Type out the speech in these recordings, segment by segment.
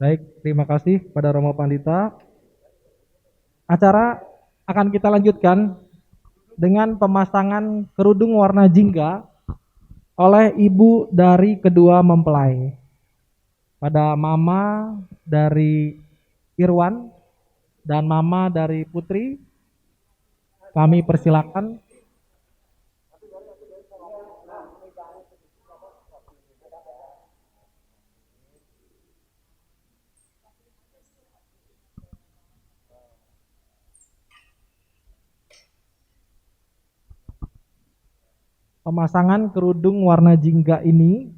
Baik, terima kasih pada Romo Pandita. Acara akan kita lanjutkan dengan pemasangan kerudung warna jingga oleh ibu dari kedua mempelai. Pada mama dari Irwan dan mama dari Putri, kami persilakan. Pemasangan kerudung warna jingga ini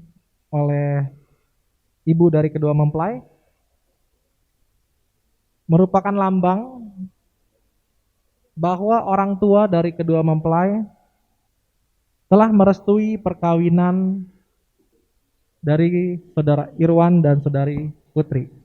oleh ibu dari kedua mempelai merupakan lambang bahwa orang tua dari kedua mempelai telah merestui perkawinan dari saudara Irwan dan saudari Putri.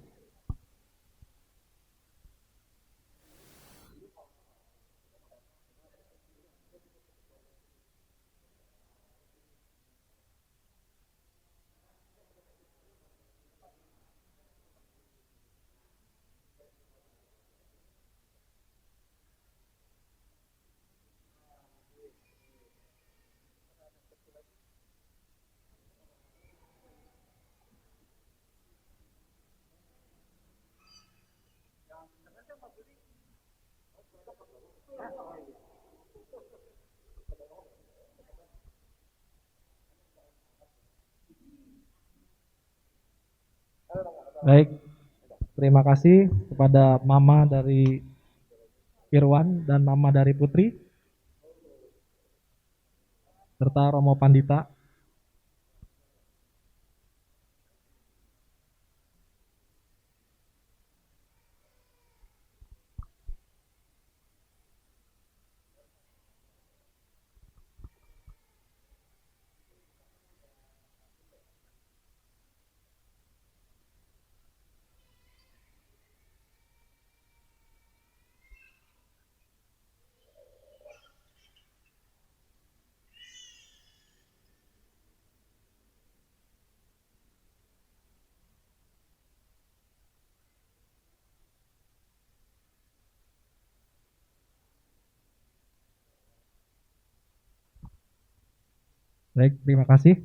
Baik, terima kasih kepada mama dari Irwan dan mama dari Putri serta Romo Pandita. Baik, terima kasih.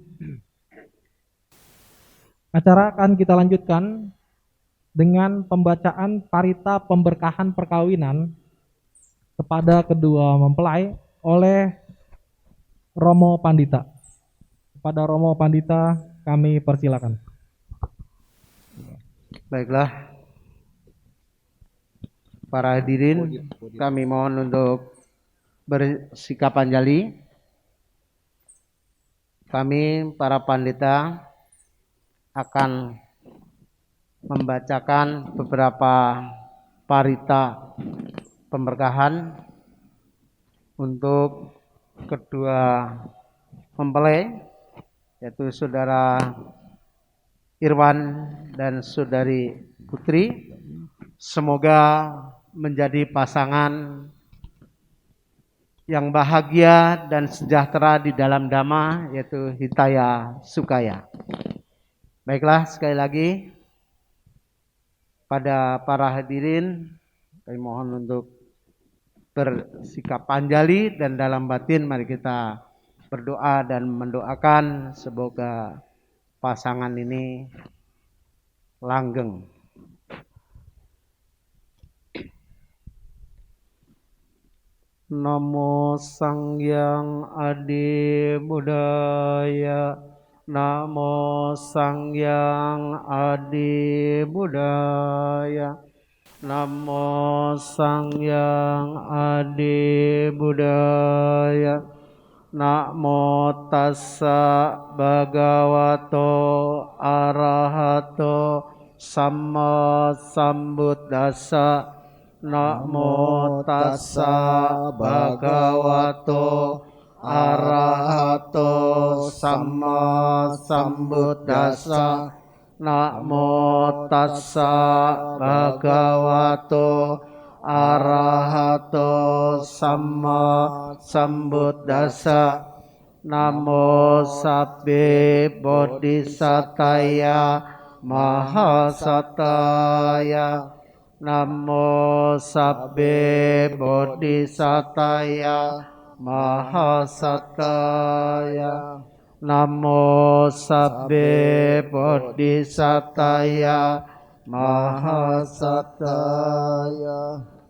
Acara akan kita lanjutkan dengan pembacaan parita pemberkahan perkawinan kepada kedua mempelai oleh Romo Pandita. Kepada Romo Pandita kami persilakan. Baiklah, para hadirin, kami mohon untuk bersikap anjali. Kami para pandita akan membacakan beberapa parita pemberkahan untuk kedua mempelai, yaitu saudara Irwan dan saudari Putri. Semoga menjadi pasangan yang bahagia dan sejahtera di dalam dhamma, yaitu hitaya sukaya. Baiklah, sekali lagi pada para hadirin kami mohon untuk bersikap anjali, dan dalam batin mari kita berdoa dan mendoakan semoga pasangan ini langgeng. Namo Sangyang Adi Budaya. Namo Sangyang Adi Budaya. Namo Sangyang Adi Budaya. Namo tassa bhagavato arahato samma sambuddhassa. Namo tassa bhagavato arahato samma sambuddhassa. Namo tassa bhagavato arahato samma sambuddhassa. Namo sabbe bodhisataya Mahasataya. Namo sabbe bodhisataya Mahasataya. Namo sabbe bodhisataya Mahasataya.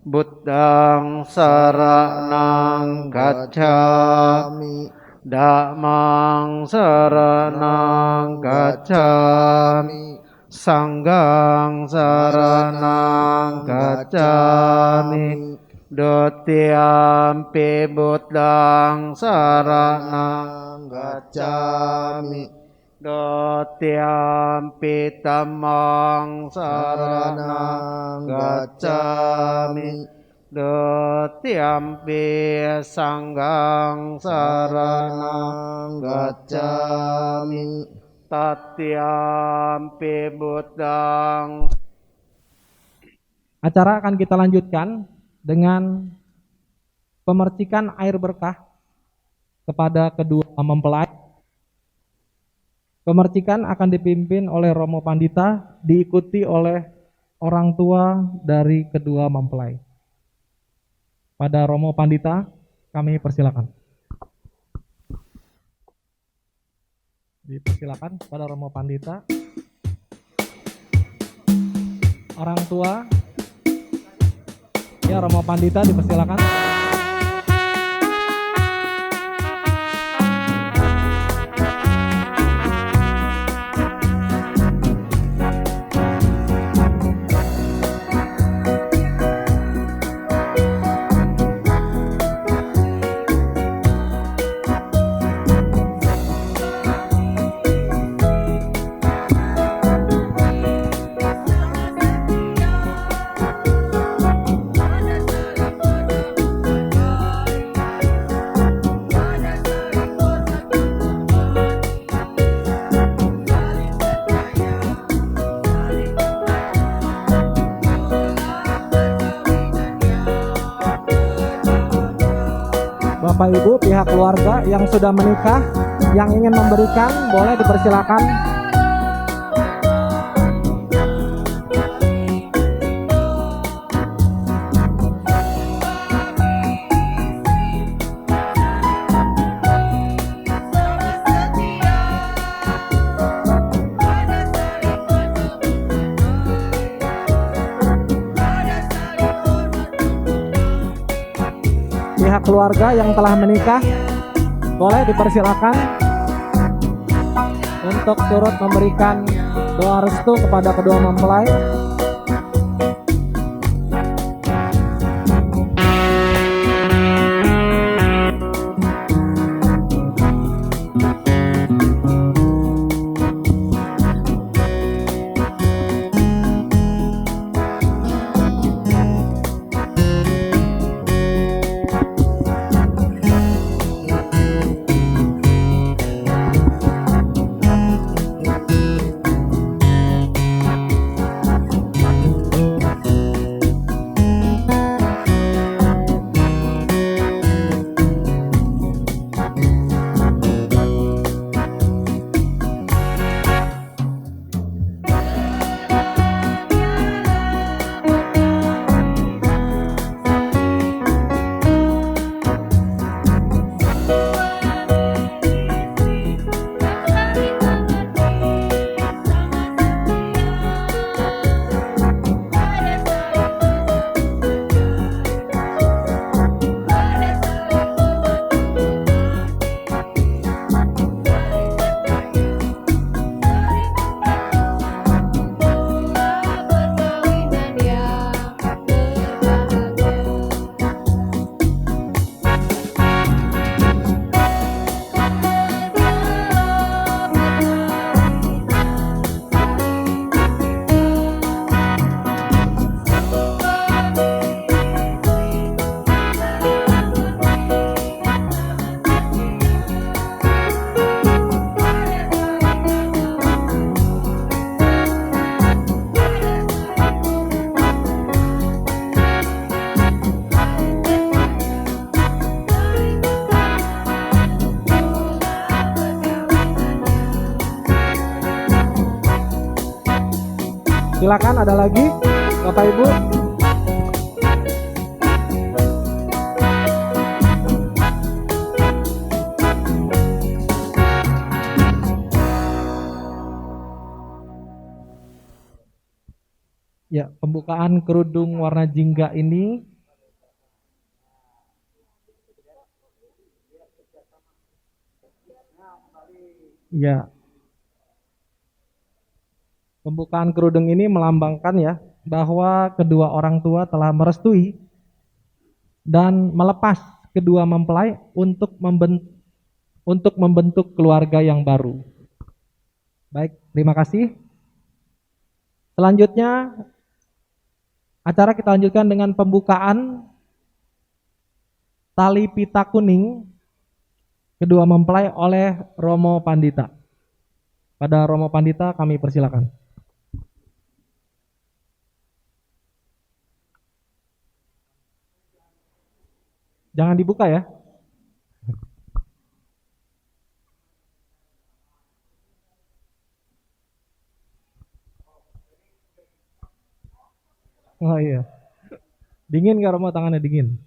Buddhang saranang gacchami. Dhammang saranang gacchami. Sanggang saranang gacchami. Dutiyampi buddhang saranang gacchami. Dutiyampi dhammang saranang gacchami. Dutiyampi sanggang saranang gacchami. Tatyampi buddhang. Acara akan kita lanjutkan dengan pemercikan air berkah kepada kedua mempelai. Pemercikan akan dipimpin oleh Romo Pandita, diikuti oleh orang tua dari kedua mempelai. Pada Romo Pandita, kami persilakan. Dipersilakan pada Romo Pandita. Orang tua, ya Romo Pandita dipersilakan. Bapak Ibu pihak keluarga yang sudah menikah yang ingin memberikan boleh dipersilakan. Pihak keluarga yang telah menikah boleh dipersilakan untuk turut memberikan doa restu kepada kedua mempelai. Silakan, ada lagi Bapak Ibu. Ya, pembukaan kerudung warna jingga ini ya, pembukaan kerudung ini melambangkan ya bahwa kedua orang tua telah merestui dan melepas kedua mempelai untuk membentuk keluarga yang baru. Baik, terima kasih. Selanjutnya acara kita lanjutkan dengan pembukaan tali pita kuning kedua mempelai oleh Romo Pandita. Pada Romo Pandita kami persilakan. Jangan dibuka ya. Oh iya. Dingin nggak Romo, tangannya dingin?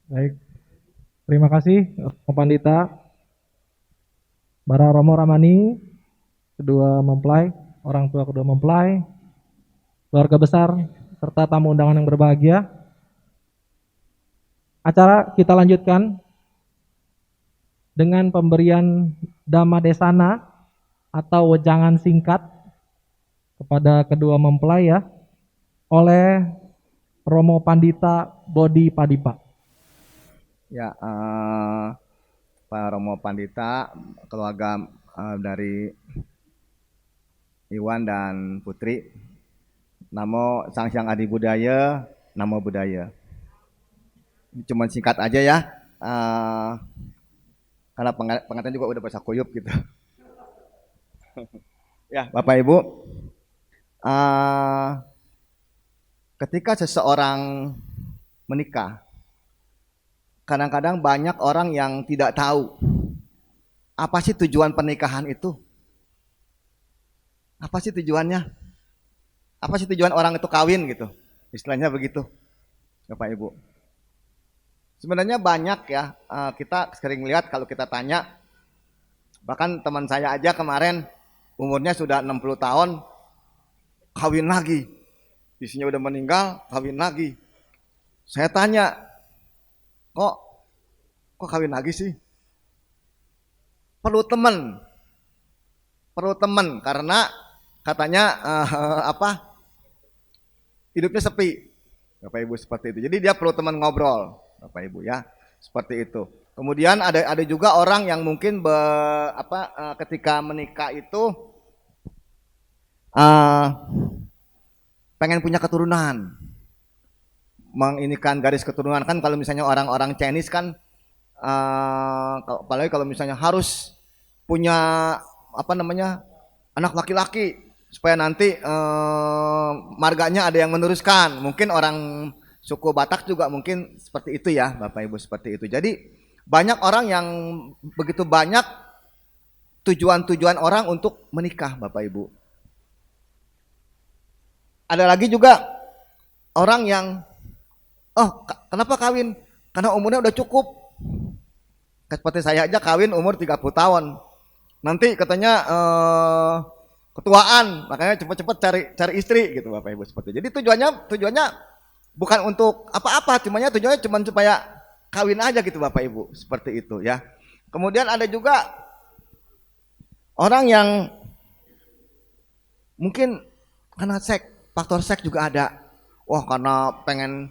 Baik, terima kasih Romo Pandita, Bara Romo Ramani, kedua mempelai, orang tua kedua mempelai, keluarga besar, serta tamu undangan yang berbahagia. Acara kita lanjutkan dengan pemberian Dhamma Desana atau wejangan singkat kepada kedua mempelai ya, oleh Romo Pandita Bodi Padipa. Ya, Pak Romo Pandita, keluarga dari Iwan dan Putri, Namo Sang Hyang Adi Budaya, Namo Budaya. Cuman singkat aja ya, karena pengantin juga udah bahasa kuyup gitu. Ya, Bapak Ibu, ketika seseorang menikah, kadang-kadang banyak orang yang tidak tahu apa sih tujuan pernikahan itu. Apa sih tujuannya? Apa sih tujuan orang itu kawin gitu? Istilahnya begitu, Bapak Ibu. Sebenarnya banyak ya, kita sering lihat kalau kita tanya, bahkan teman saya aja kemarin umurnya sudah 60 tahun, kawin lagi. Istrinya udah meninggal, kawin lagi. Saya tanya, kok kawin lagi sih? Perlu teman karena katanya hidupnya sepi, Bapak Ibu, seperti itu. Jadi dia perlu teman ngobrol, Bapak Ibu ya, seperti itu. Kemudian ada juga orang yang mungkin ketika menikah itu pengen punya keturunan, menginikan garis keturunan. Kan kalau misalnya orang-orang Chinese kan, apalagi kalau misalnya harus punya anak laki-laki supaya nanti marganya ada yang meneruskan. Mungkin orang suku Batak juga mungkin seperti itu ya, Bapak Ibu, seperti itu. Jadi banyak orang yang begitu banyak tujuan-tujuan orang untuk menikah, Bapak Ibu. Ada lagi juga orang yang kenapa kawin? Karena umurnya udah cukup. Seperti saya aja kawin umur 30 tahun. Nanti katanya ketuaan, makanya cepet-cepet cari istri gitu, Bapak Ibu, seperti itu. Jadi tujuannya bukan untuk apa-apa, tujuannya cuma supaya kawin aja gitu, Bapak Ibu, seperti itu ya. Kemudian ada juga orang yang mungkin karena faktor seks juga ada. Wah, karena pengen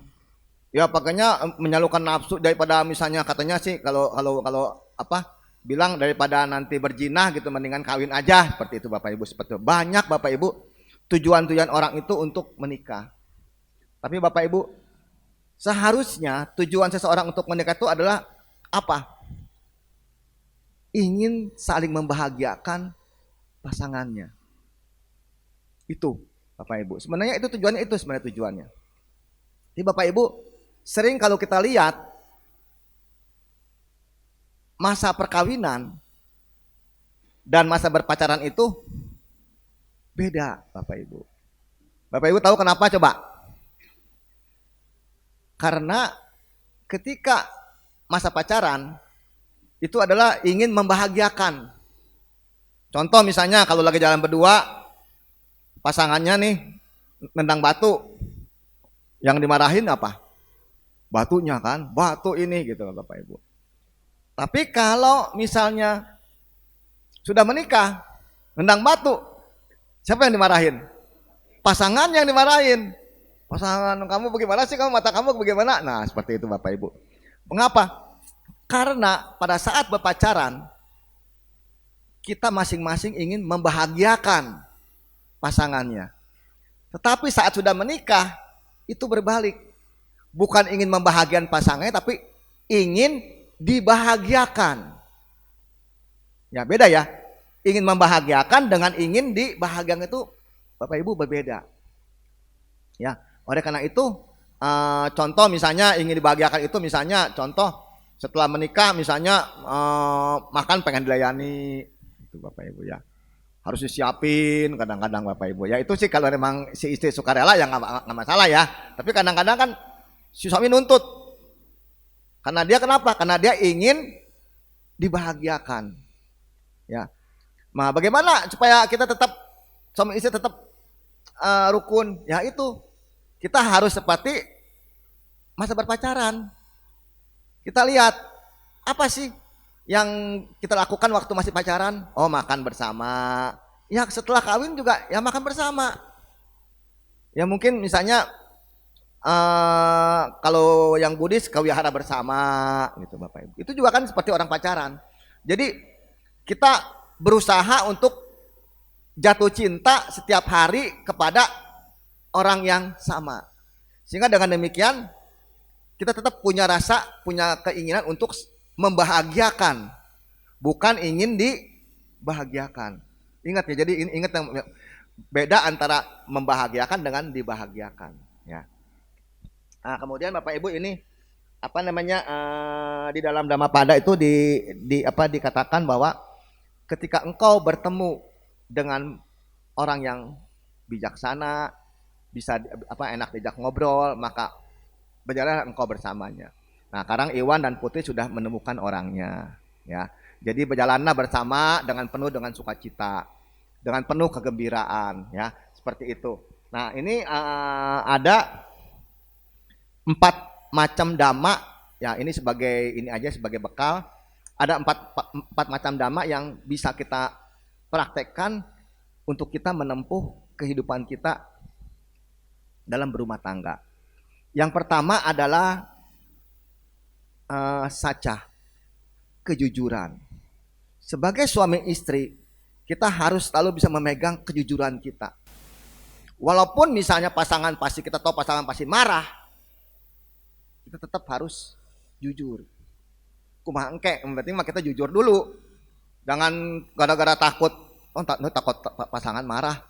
Ya pakainya menyalurkan nafsu daripada misalnya katanya sih kalau apa bilang daripada nanti berjinah gitu mendingan kawin aja seperti itu Bapak Ibu, seperti itu. Banyak Bapak Ibu tujuan-tujuan orang itu untuk menikah. Tapi Bapak Ibu, seharusnya tujuan seseorang untuk menikah itu adalah apa? Ingin saling membahagiakan pasangannya. Itu Bapak Ibu. Sebenarnya itu tujuannya, itu sebenarnya tujuannya. Jadi Bapak Ibu, sering kalau kita lihat masa perkawinan dan masa berpacaran itu beda Bapak Ibu. Bapak Ibu tahu kenapa coba? Karena ketika masa pacaran itu adalah ingin membahagiakan. Contoh misalnya kalau lagi jalan berdua, pasangannya nih nendang batu, yang dimarahin apa? Batunya kan, batu ini gitu Bapak Ibu. Tapi kalau misalnya sudah menikah, nendang batu, siapa yang dimarahin? Pasangan yang dimarahin. Pasangan kamu bagaimana sih, kamu mata kamu bagaimana? Nah seperti itu Bapak Ibu. Mengapa? Karena pada saat berpacaran kita masing-masing ingin membahagiakan pasangannya. Tetapi saat sudah menikah itu berbalik. Bukan ingin membahagiakan pasangannya tapi ingin dibahagiakan. Ya beda ya. Ingin membahagiakan dengan ingin dibahagiakan itu Bapak Ibu berbeda. Ya, oleh karena itu contoh misalnya ingin dibahagiakan itu misalnya contoh setelah menikah misalnya makan pengen dilayani itu Bapak Ibu ya. Harus disiapin kadang-kadang Bapak Ibu ya. Itu sih kalau memang si istri sukarela ya nggak masalah ya. Tapi kadang-kadang kan si suami nuntut. Karena dia kenapa? Karena dia ingin dibahagiakan. Ya. Nah, bagaimana supaya kita tetap suami istri tetap rukun? Ya itu. Kita harus seperti masa berpacaran. Kita lihat apa sih yang kita lakukan waktu masih pacaran? Oh, makan bersama. Ya setelah kawin juga ya makan bersama. Ya mungkin misalnya kalau yang Buddhis kawihara bersama gitu Bapak Ibu. Itu juga kan seperti orang pacaran. Jadi kita berusaha untuk jatuh cinta setiap hari kepada orang yang sama. Sehingga dengan demikian kita tetap punya rasa, punya keinginan untuk membahagiakan, bukan ingin dibahagiakan. Ingat ya, jadi ingat yang beda antara membahagiakan dengan dibahagiakan. Ya. Nah, kemudian Bapak Ibu ini apa namanya di dalam Dhammapada itu dikatakan bahwa ketika engkau bertemu dengan orang yang bijaksana, bisa enak diajak ngobrol, maka berjalan engkau bersamanya. Nah, sekarang Iwan dan Putri sudah menemukan orangnya, ya. Jadi berjalanlah bersama dengan penuh dengan sukacita, dengan penuh kegembiraan, ya, seperti itu. Nah, ini ada 4 macam dhamma, ya. Ini sebagai bekal. Ada 4 macam dhamma yang bisa kita praktekkan untuk kita menempuh kehidupan kita dalam berumah tangga. Yang pertama adalah saca, kejujuran. Sebagai suami istri, kita harus selalu bisa memegang kejujuran kita. Walaupun misalnya kita tahu pasangan pasti marah, kita tetap harus jujur. Kumaha engke, berarti kita jujur dulu. Jangan gara-gara takut pasangan marah,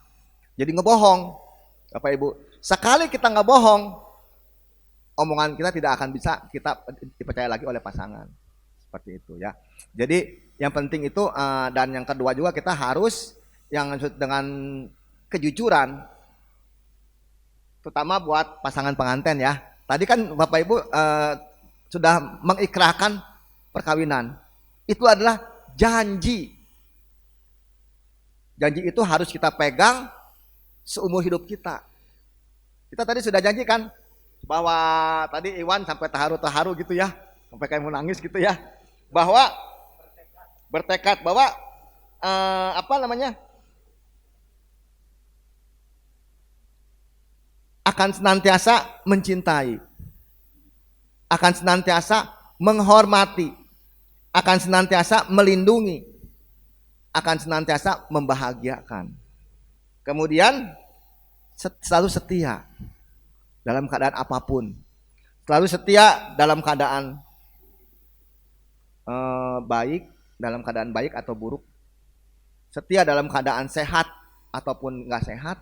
jadi ngebohong. Bapak Ibu, sekali kita nggak bohong, omongan kita tidak akan bisa kita dipercaya lagi oleh pasangan. Seperti itu ya. Jadi yang penting itu dan yang kedua juga kita harus yang dengan kejujuran, terutama buat pasangan pengantin ya. Tadi kan Bapak Ibu sudah mengikrahkan perkawinan. Itu adalah janji. Janji itu harus kita pegang seumur hidup kita. Kita tadi sudah janji kan bahwa tadi Iwan sampai terharu gitu ya, sampai kayak mau nangis gitu ya, bahwa bertekad bahwa akan senantiasa mencintai. akan senantiasa menghormati, akan senantiasa melindungi, akan senantiasa membahagiakan. Kemudian selalu setia dalam keadaan apapun. Selalu setia dalam keadaan baik, dalam keadaan baik atau buruk. Setia dalam keadaan sehat ataupun nggak sehat.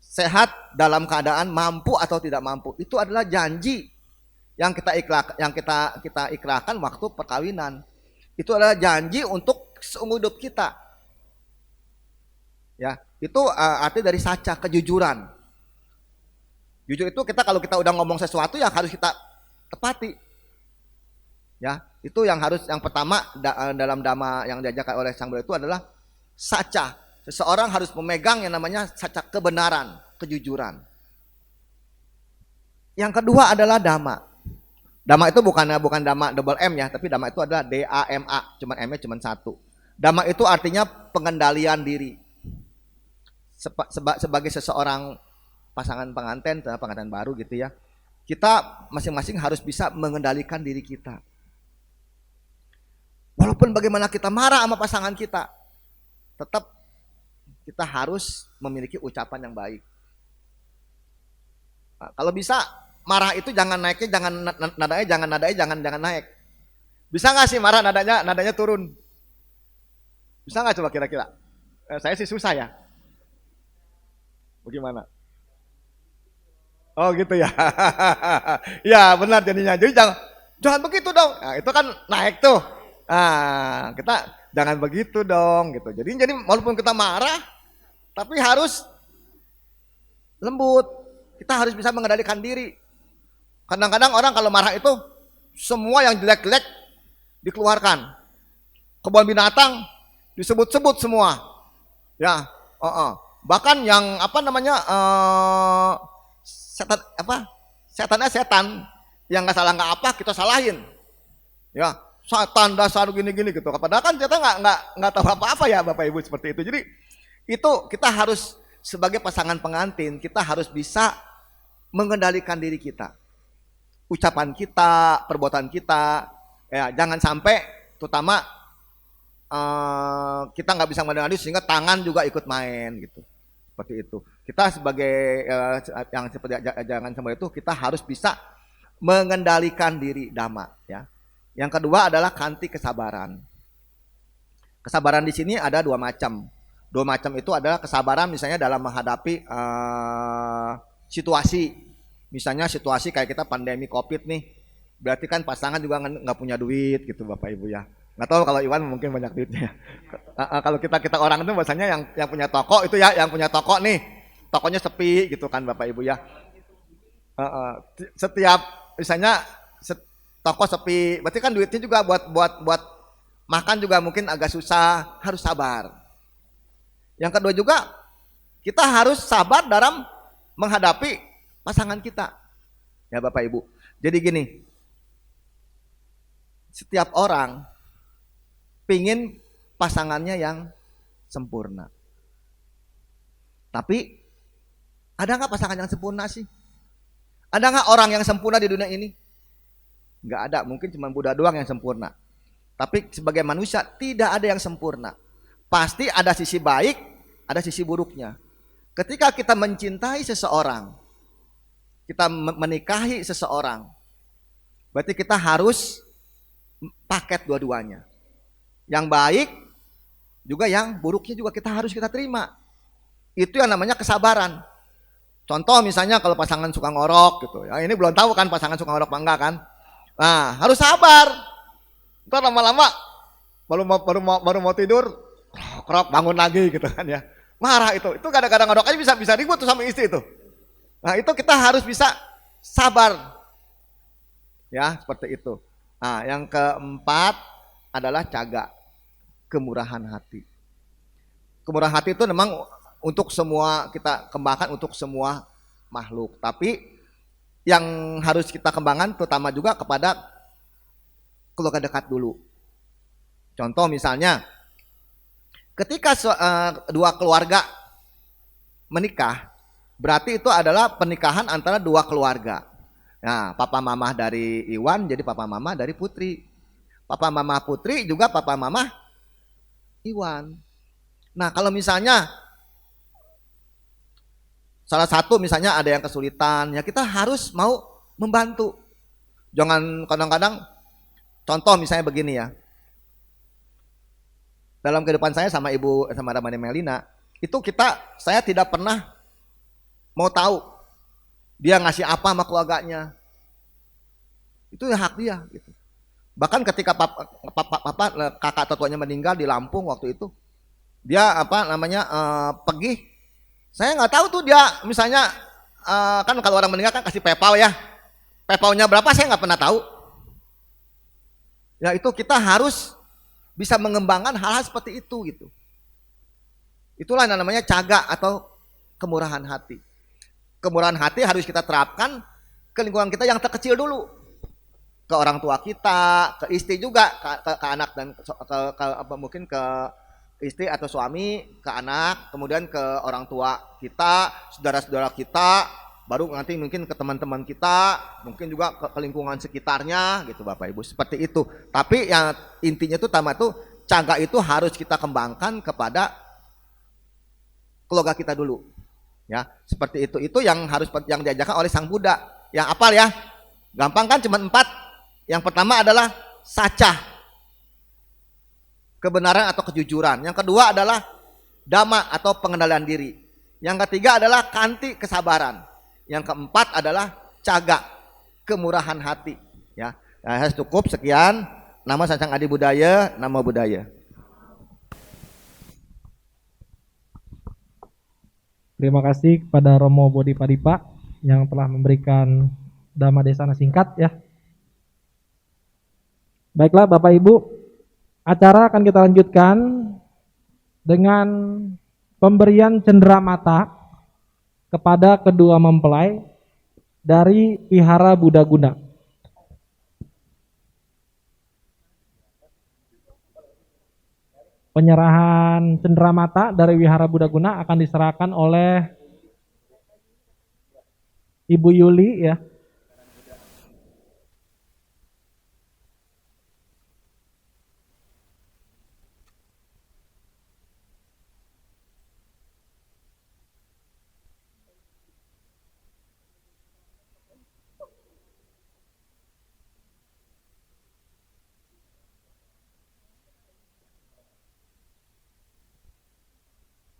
Sehat dalam keadaan mampu atau tidak mampu. Itu adalah janji yang kita ikrarkan waktu perkawinan. Itu adalah janji untuk seumur hidup kita. Ya, itu arti dari saca, kejujuran. Jujur itu kalau kita udah ngomong sesuatu yang harus kita tepati. Ya, itu yang pertama dalam dhamma yang diajarkan oleh Sang Buddha itu adalah saca. Seseorang harus memegang yang namanya saca, kebenaran, kejujuran. Yang kedua adalah dhamma. Dhamma itu bukan dhamma double M ya, tapi dhamma itu adalah D-A-M-A, cuman M-nya cuma satu. Dhamma itu artinya pengendalian diri. Sebagai seseorang pasangan pengantin baru gitu ya, kita masing-masing harus bisa mengendalikan diri kita. Walaupun bagaimana kita marah sama pasangan kita, tetap kita harus memiliki ucapan yang baik. Nah, kalau bisa marah itu jangan naiknya, jangan naik. Bisa nggak sih marah nadanya turun? Bisa nggak coba kira-kira? Saya sih susah ya. Bagaimana? Oh gitu ya. Ya benar jadinya. Jadi jangan begitu dong. Nah, itu kan naik tuh. Nah, kita jangan begitu dong gitu. Jadi walaupun kita marah, tapi harus lembut. Kita harus bisa mengendalikan diri. Kadang-kadang orang kalau marah itu semua yang jelek-jelek dikeluarkan. Kebun binatang disebut-sebut semua. Ya, bahkan yang setannya setan yang nggak salah nggak apa kita salahin. Ya, setan dasar gini-gini gitu. Padahal kan kita nggak tahu apa-apa ya Bapak Ibu seperti itu. Jadi itu kita harus sebagai pasangan pengantin kita harus bisa mengendalikan diri kita, ucapan kita, perbuatan kita. Ya, jangan sampai terutama kita nggak bisa mengendalikan sehingga tangan juga ikut main gitu. Seperti itu. Kita sebagai yang seperti jangan sampai itu kita harus bisa mengendalikan diri dhamma ya. Yang kedua adalah kanti kesabaran. Kesabaran di sini ada dua macam. Dua macam itu adalah kesabaran misalnya dalam menghadapi situasi. Misalnya situasi kayak kita pandemi Covid nih. Berarti kan pasangan juga nggak punya duit gitu Bapak Ibu ya. Nggak tahu kalau Iwan mungkin banyak duitnya. Kalau kita orang itu bahasanya yang punya toko itu ya, yang punya toko nih. Tokonya sepi gitu kan Bapak Ibu ya. Setiap misalnya toko sepi, berarti kan duitnya juga buat makan juga mungkin agak susah, harus sabar. Yang kedua juga kita harus sabar dalam menghadapi pasangan kita. Ya Bapak Ibu. Jadi gini, setiap orang pingin pasangannya yang sempurna. Tapi ada nggak pasangan yang sempurna sih? Ada nggak orang yang sempurna di dunia ini? Nggak ada, mungkin cuma Buddha doang yang sempurna. Tapi sebagai manusia tidak ada yang sempurna. Pasti ada sisi baik, ada sisi buruknya. Ketika kita mencintai seseorang, kita menikahi seseorang, berarti kita harus paket dua-duanya. Yang baik juga yang buruknya juga harus kita terima. Itu yang namanya kesabaran. Contoh misalnya kalau pasangan suka ngorok gitu. Ya ini belum tahu kan pasangan suka ngorok apa enggak kan. Nah, harus sabar. Ntar lama-lama baru mau tidur, krok bangun lagi gitu kan ya. Marah itu. Itu kadang-kadang ngorok aja bisa ribut tuh sama istri itu. Nah, itu kita harus bisa sabar. Ya, seperti itu. Nah, yang keempat adalah caga, kemurahan hati. Kemurahan hati itu memang untuk semua kita kembangkan untuk semua makhluk. Tapi yang harus kita kembangkan terutama juga kepada keluarga dekat dulu. Contoh misalnya ketika dua keluarga menikah, berarti itu adalah pernikahan antara dua keluarga. Nah, papa mama dari Iwan jadi papa mama dari Putri. Papa mama Putri juga papa mama Iwan. Nah, kalau misalnya salah satu misalnya ada yang kesulitan, ya kita harus mau membantu. Jangan kadang-kadang, contoh misalnya begini ya. Dalam kehidupan saya sama ibu sama Ramani Melina, itu saya tidak pernah mau tahu dia ngasih apa sama keluarganya. Itu ya hak dia gitu. Bahkan ketika kakak tetuanya meninggal di Lampung waktu itu, dia pergi, saya nggak tahu tuh dia misalnya kan kalau orang meninggal kan kasih PayPal ya, PayPalnya berapa saya nggak pernah tahu. Ya itu kita harus bisa mengembangkan hal-hal seperti itu gitu. Itulah yang namanya caga atau kemurahan hati. Kemurahan hati harus kita terapkan ke lingkungan kita yang terkecil dulu, ke orang tua kita, ke istri juga, ke anak dan mungkin ke istri atau suami, ke anak, kemudian ke orang tua kita, saudara-saudara kita, baru nanti mungkin ke teman-teman kita, mungkin juga ke lingkungan sekitarnya gitu Bapak Ibu, seperti itu. Tapi yang intinya itu caga itu harus kita kembangkan kepada keluarga kita dulu. Ya, seperti itu. Itu yang diajarkan oleh Sang Buddha. Yang apal ya? Gampang kan, cuma 4. Yang pertama adalah saca, kebenaran atau kejujuran. Yang kedua adalah dhamma atau pengendalian diri. Yang ketiga adalah kanti, kesabaran. Yang keempat adalah caga, kemurahan hati. Ya, nah, cukup sekian. Nama Sancang Adi Budaya, nama budaya. Terima kasih kepada Romo Bodi Padipa yang telah memberikan Dhamma Desana singkat ya. Baiklah Bapak Ibu, acara akan kita lanjutkan dengan pemberian cenderamata kepada kedua mempelai dari Wihara Buddha Guna. Penyerahan cenderamata dari Wihara Buddha Guna akan diserahkan oleh Ibu Yuli ya.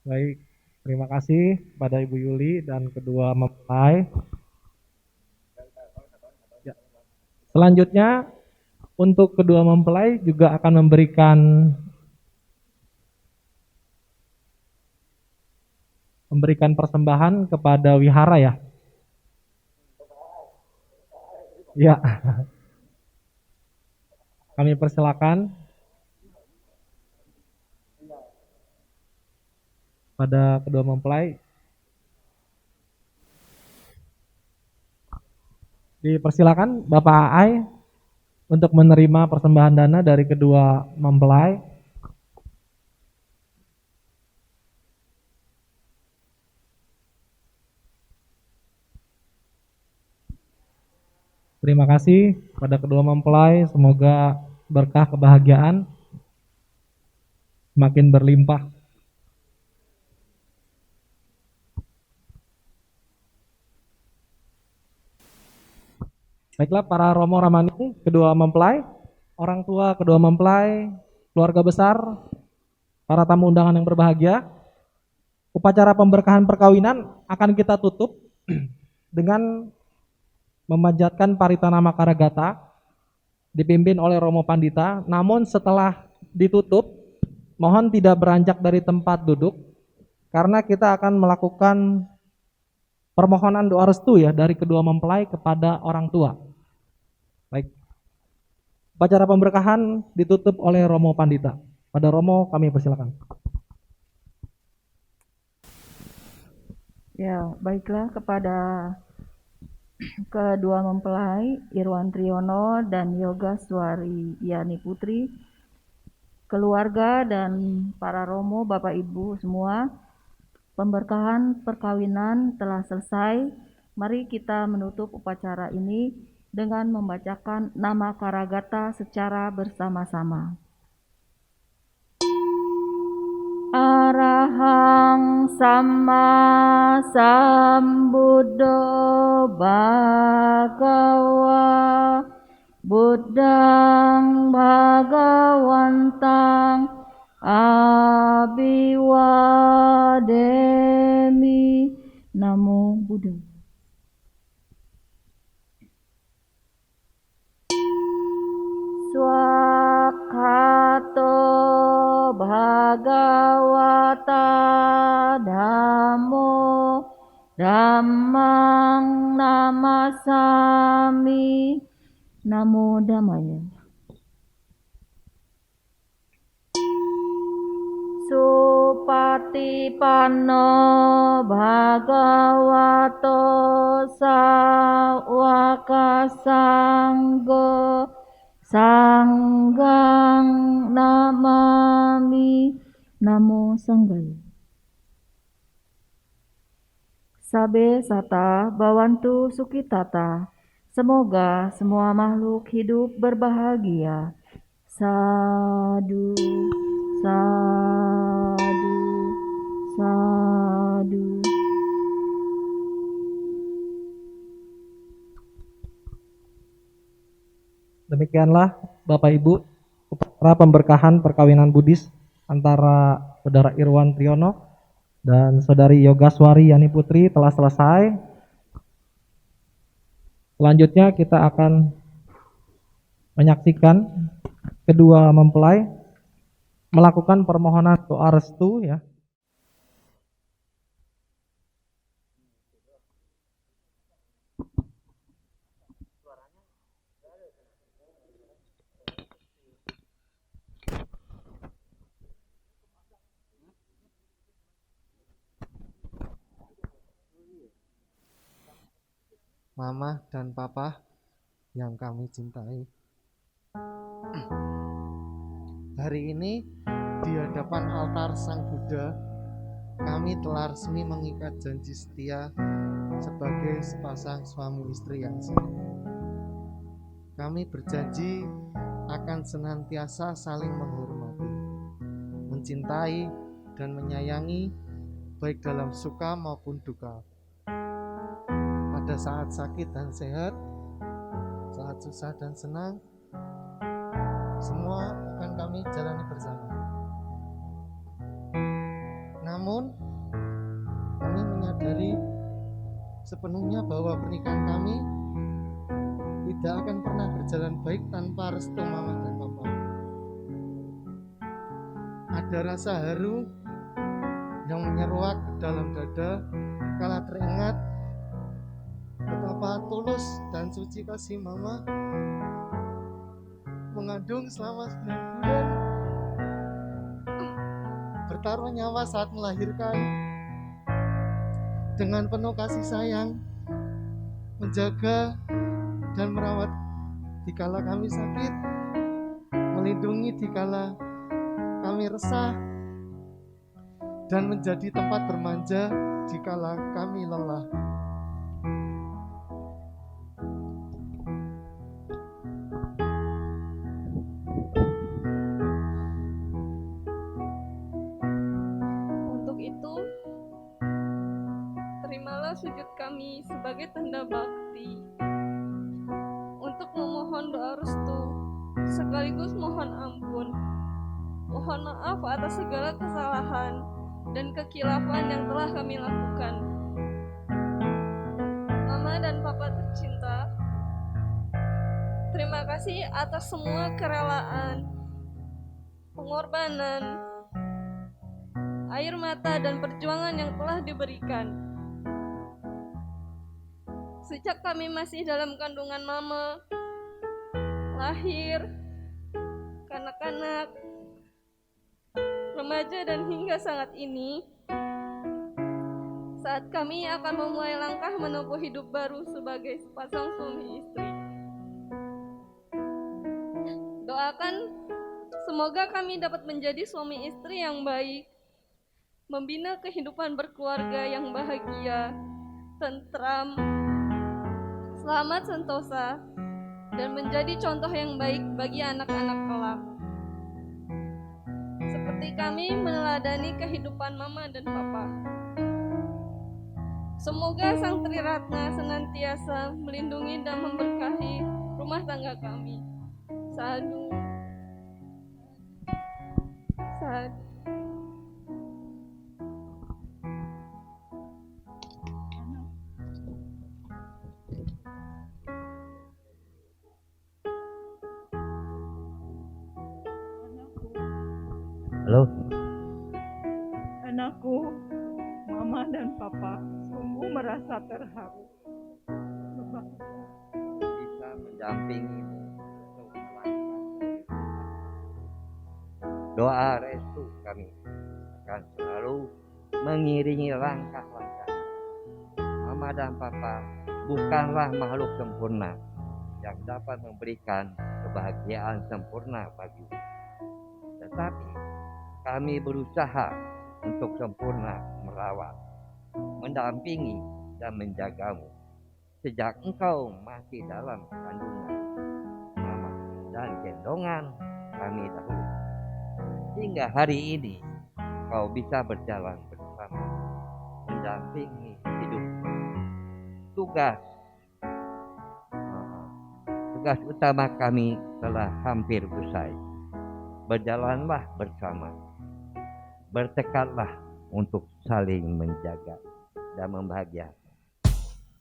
Baik, terima kasih pada Ibu Yuli dan kedua mempelai. Ya. Selanjutnya untuk kedua mempelai juga akan memberikan persembahan kepada wihara ya. Ya. Kami persilakan pada kedua mempelai. Dipersilakan Bapak Aai untuk menerima persembahan dana dari kedua mempelai. Terima kasih pada kedua mempelai, semoga berkah kebahagiaan semakin berlimpah. Baiklah para Romo Ramani, kedua mempelai, orang tua kedua mempelai, keluarga besar, para tamu undangan yang berbahagia, upacara pemberkahan perkawinan akan kita tutup dengan memanjatkan Paritana Makaragata dipimpin oleh Romo Pandita. Namun setelah ditutup, mohon tidak beranjak dari tempat duduk karena kita akan melakukan permohonan doa restu ya dari kedua mempelai kepada orang tua. Baik. Upacara pemberkahan ditutup oleh Romo Pandita. Pada Romo kami persilakan. Ya, baiklah kepada kedua mempelai Irwan Triyono dan Yoga Suari Yani Putri, keluarga dan para Romo, Bapak Ibu semua, pemberkahan perkawinan telah selesai Mari kita menutup upacara ini dengan membacakan nama Karagata secara bersama-sama. Arahang Sama Sambuddho Bhagawa Buddhang Bhagawantang Abiwademi. Namo Buddha. Swakato Bhagavata Dhammo Dhammang Namasami. Namo Dhammaya. Supatipanno Bhagavato Sawaka Sanggo Sanggang Namami. Namo Sanggaya. Sabe Sata Bawantu Sukitata. Semoga semua makhluk hidup berbahagia. Sadu, sadu, sadu. Demikianlah Bapak Ibu upacara pemberkahan perkawinan Buddhis antara Saudara Irwan Triyono dan Saudari Yogaswari Yani Putri telah selesai. Selanjutnya kita akan menyaksikan kedua mempelai melakukan permohonan doa restu ya. Mama dan Papa yang kami cintai, hari ini di hadapan altar Sang Buddha, kami telah resmi mengikat janji setia sebagai sepasang suami istri yang sah. Kami berjanji akan senantiasa saling menghormati, mencintai, dan menyayangi baik dalam suka maupun duka. Pada saat sakit dan sehat, saat susah dan senang, semua akan kami jalani bersama. Namun, kami menyadari sepenuhnya bahwa pernikahan kami tidak akan pernah berjalan baik tanpa restu Mama dan Papa. Ada rasa haru yang menyeruak dalam dada kala teringat betapa tulus dan suci kasih Mama mengandung selama 9 bulan, bertaruh nyawa saat melahirkan, dengan penuh kasih sayang, menjaga dan merawat dikala kami sakit, melindungi dikala kami resah, dan menjadi tempat bermanja dikala kami lelah. Terimalah sujud kami sebagai tanda bakti untuk memohon doa restu, sekaligus mohon ampun. Mohon maaf atas segala kesalahan dan kekilafan yang telah kami lakukan. Mama dan Papa tercinta, terima kasih atas semua kerelaan, pengorbanan, air mata dan perjuangan yang telah diberikan. Sejak kami masih dalam kandungan Mama, lahir, kanak-kanak, remaja dan hingga saat ini, saat kami akan memulai langkah menempuh hidup baru sebagai sepasang suami istri. Doakan semoga kami dapat menjadi suami istri yang baik, membina kehidupan berkeluarga yang bahagia, tentram, selamat sentosa, dan menjadi contoh yang baik bagi anak-anak kelak. Seperti kami meneladani kehidupan Mama dan Papa. Semoga Sang Triratna senantiasa melindungi dan memberkahi rumah tangga kami. Sadu. Sadu. Halo, Anakku, Mama dan Papa sungguh merasa terharu. bisa mendampingimu untuk melangkah. Doa restu kami akan selalu mengiringi langkah-langkah. Mama dan Papa bukanlah makhluk sempurna yang dapat memberikan kebahagiaan sempurna bagimu. Tetapi kami berusaha untuk sempurna merawat, mendampingi, dan menjagamu sejak engkau masih dalam kandungan mama dan gendongan kami dahulu, hingga hari ini kau bisa berjalan bersama, mendampingi hidup. Tugas utama kami telah hampir usai. Berjalanlah bersama, bertekadlah untuk saling menjaga dan membahagiakan.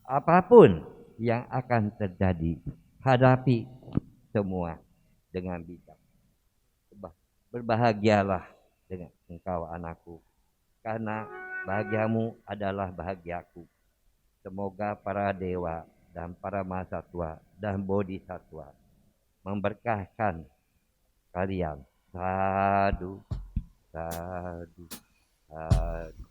Apapun yang akan terjadi, hadapi semua dengan bijak. Berbahagialah dengan engkau anakku, karena bahagiamu adalah bahagiaku. Semoga para dewa dan para mahasatwa dan bodhisatwa memberkahkan kalian. Sadu, sadu, sadu.